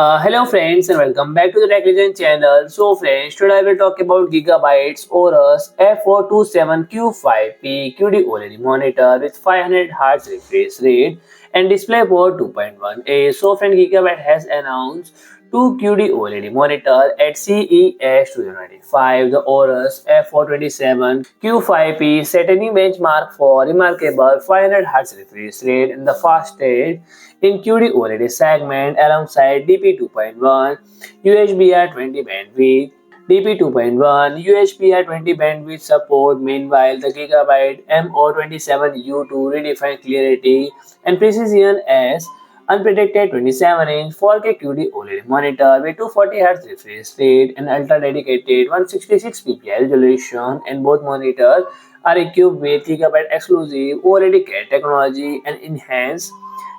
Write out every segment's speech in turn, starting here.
Hello friends and welcome back to the Tech Legend channel. So friends, today I will talk about Gigabyte's Aorus F427Q5P QD-OLED monitor with 500Hz refresh rate and DisplayPort 2.1a. So friend, Gigabyte has announced two QD-OLED monitor at CES 2025. The Aorus F427Q5P set a new benchmark for remarkable 500Hz refresh rate and the fastest in QD OLED segment alongside DP2.1 UHBR20 bandwidth. DP2.1 UHBR20 bandwidth support. Meanwhile, the Gigabyte MO27U2 redefined clarity and precision as unprotected 27-inch 4K QD OLED monitor with 240Hz refresh rate and ultra dedicated 166 ppi resolution, and both monitors are equipped with Gigabyte exclusive OLED Care technology and enhanced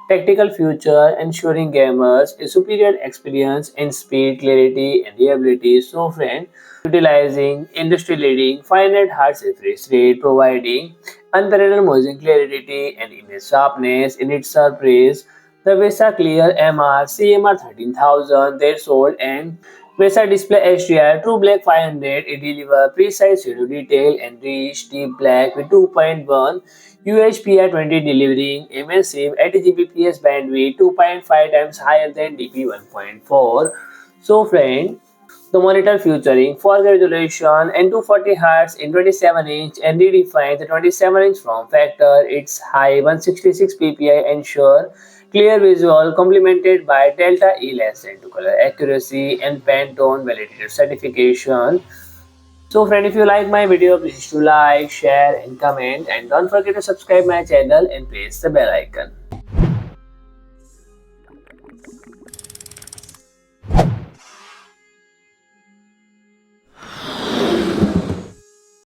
tactical feature, ensuring gamers a superior experience in speed, clarity, and reliability. So, friend, utilizing industry-leading 500Hz refresh rate, providing unparalleled motion clarity and image sharpness in its surface. The VESA ClearMR CMR 13000 they sold, and VESA DisplayHDR True Black 500. It delivers precise shadow detail and rich deep black with 2.1 UHBR20, delivering a massive 80 Gbps bandwidth, 2.5 times higher than DP1.4. So friend, the monitor featuring 4K resolution and 240Hz in 27-inch and redefines the 27-inch form factor. Its high 166 ppi ensure clear visual complemented by Delta E less than 2 color accuracy and Pantone Validated certification. So friend, if you like my video, please do like, share and comment, and don't forget to subscribe my channel and press the bell icon.